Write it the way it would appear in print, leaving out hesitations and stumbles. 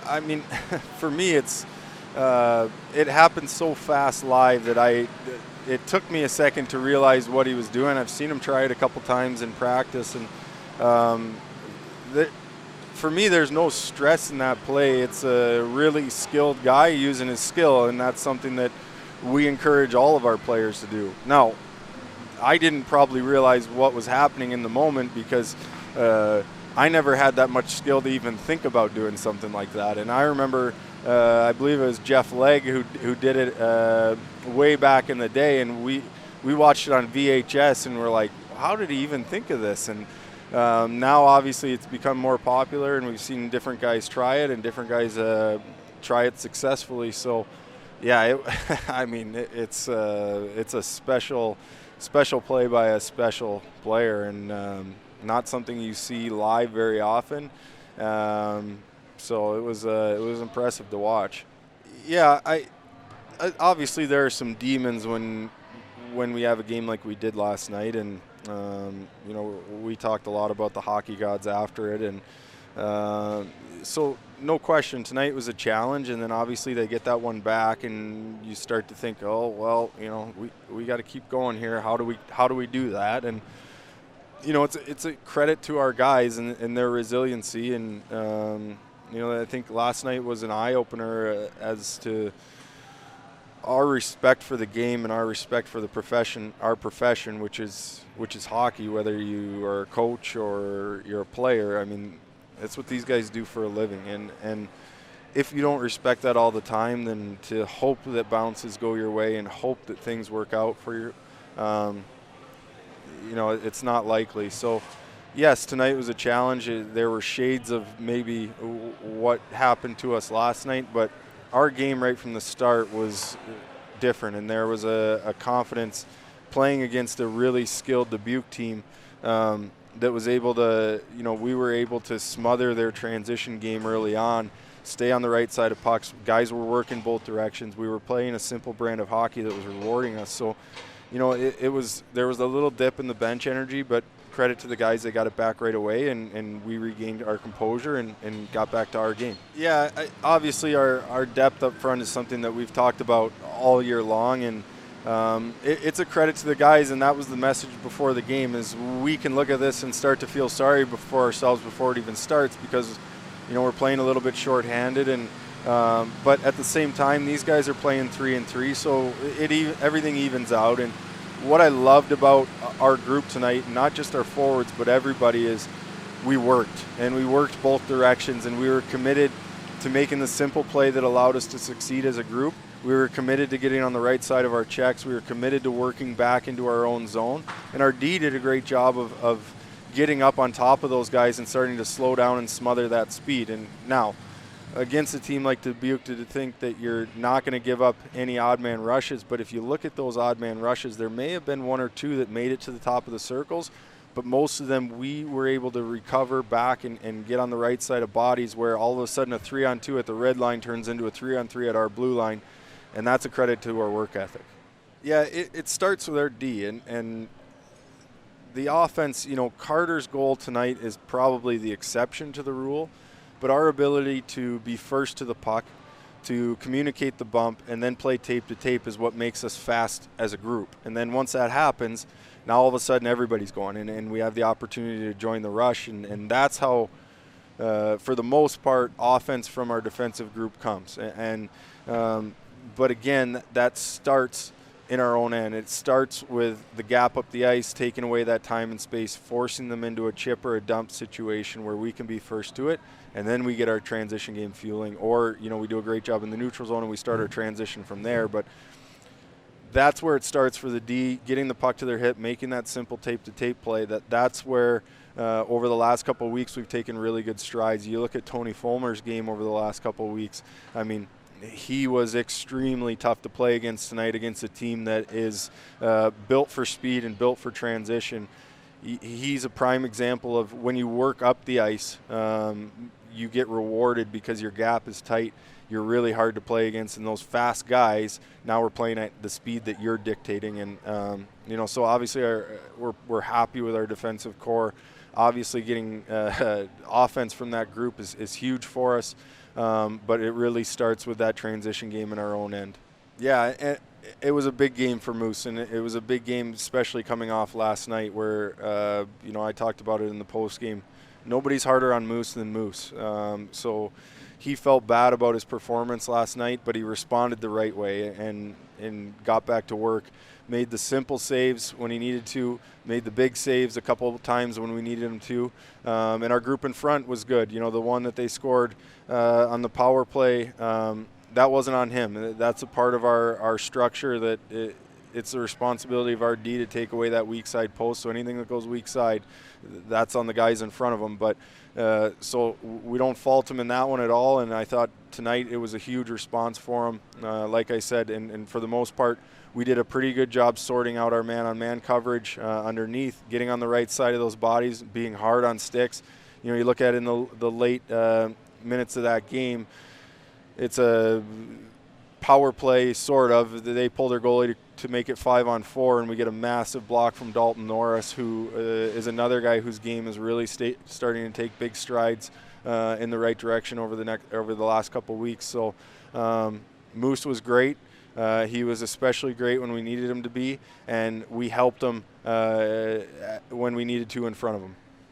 I mean, for me, it happened so fast live that it took me a second to realize what he was doing. I've seen him try it a couple times in practice, and um, that, for me, there's no stress in that play. It's a really skilled guy using his skill, and that's something that we encourage all of our players to do. Now, I didn't probably realize what was happening in the moment because I never had that much skill to even think about doing something like that. And I remember, I believe it was Jeff Legg who did it way back in the day, and we watched it on VHS, and we're like, how did he even think of this? And now obviously it's become more popular, and we've seen different guys try it and different guys try it successfully. So yeah, I mean, it's a special play by a special player, and not something you see live very often. So it was impressive to watch. Yeah, I obviously there are some demons when we have a game like we did last night, and we talked a lot about the hockey gods after it, and so no question tonight was a challenge. And then obviously they get that one back, and you start to think, oh well, we got to keep going here. How do we do that? And it's a credit to our guys and their resiliency, and I think last night was an eye opener as to our respect for the game and our respect for the profession, which is hockey. Whether you are a coach or you're a player, I mean, that's what these guys do for a living. And if you don't respect that all the time, then to hope that bounces go your way and hope that things work out for you, it's not likely. So, yes, tonight was a challenge. There were shades of maybe what happened to us last night, but our game right from the start was different, and there was a confidence playing against a really skilled Dubuque team that was able to, we were able to smother their transition game early on, stay on the right side of pucks. Guys were working both directions. We were playing a simple brand of hockey that was rewarding us. So, there was a little dip in the bench energy, but credit to the guys, they got it back right away, and we regained our composure and got back to our game. Yeah, obviously our depth up front is something that we've talked about all year long, and it's a credit to the guys, and that was the message before the game, is we can look at this and start to feel sorry for ourselves before it even starts, because we're playing a little bit shorthanded, and but at the same time these guys are playing 3-3, so everything evens out. And what I loved about our group tonight, not just our forwards but everybody, is we worked both directions, and we were committed to making the simple play that allowed us to succeed as a group. We were committed to getting on the right side of our checks. We were committed to working back into our own zone, and our D did a great job of getting up on top of those guys and starting to slow down and smother that speed. And now, against a team like Dubuque, to think that you're not going to give up any odd man rushes, but if you look at those odd man rushes, there may have been one or two that made it to the top of the circles, but most of them we were able to recover back and get on the right side of bodies, where all of a sudden a 3-on-2 at the red line turns into a 3-on-3 at our blue line, and that's a credit to our work ethic. Yeah, it starts with our D, and the offense, Carter's goal tonight is probably the exception to the rule, but our ability to be first to the puck, to communicate the bump, and then play tape to tape is what makes us fast as a group. And then once that happens, now all of a sudden everybody's going, and we have the opportunity to join the rush, and that's how, for the most part, offense from our defensive group comes. But again, that starts in our own end. It starts with the gap up the ice, taking away that time and space, forcing them into a chip or a dump situation where we can be first to it, and then we get our transition game fueling. Or, we do a great job in the neutral zone and we start our transition from there. But that's where it starts for the D, getting the puck to their hip, making that simple tape-to-tape play. That's where, over the last couple of weeks, we've taken really good strides. You look at Tony Fulmer's game over the last couple of weeks, I mean, he was extremely tough to play against tonight, against a team that is built for speed and built for transition. He's a prime example of when you work up the ice, you get rewarded because your gap is tight. You're really hard to play against, and those fast guys, now we're playing at the speed that you're dictating. And, so obviously we're happy with our defensive core. Obviously getting offense from that group is huge for us. But it really starts with that transition game in our own end. Yeah, it was a big game for Moose, and it was a big game, especially coming off last night where, I talked about it in the post game. Nobody's harder on Moose than Moose. So he felt bad about his performance last night, but he responded the right way and got back to work. Made the simple saves when he needed to, made the big saves a couple of times when we needed him to. And our group in front was good. The one that they scored on the power play, that wasn't on him. That's a part of our structure that it's the responsibility of our D to take away that weak side post. So anything that goes weak side, that's on the guys in front of them. But so we don't fault him in that one at all. And I thought tonight it was a huge response for him. Like I said, and for the most part, we did a pretty good job sorting out our man-on-man coverage underneath, getting on the right side of those bodies, being hard on sticks. You look at it in the late minutes of that game, it's a power play, sort of. They pull their goalie to make it 5-on-4, and we get a massive block from Dalton Norris, who is another guy whose game is really starting to take big strides in the right direction over the last couple of weeks. So Moose was great. He was especially great when we needed him to be, and we helped him when we needed to in front of him.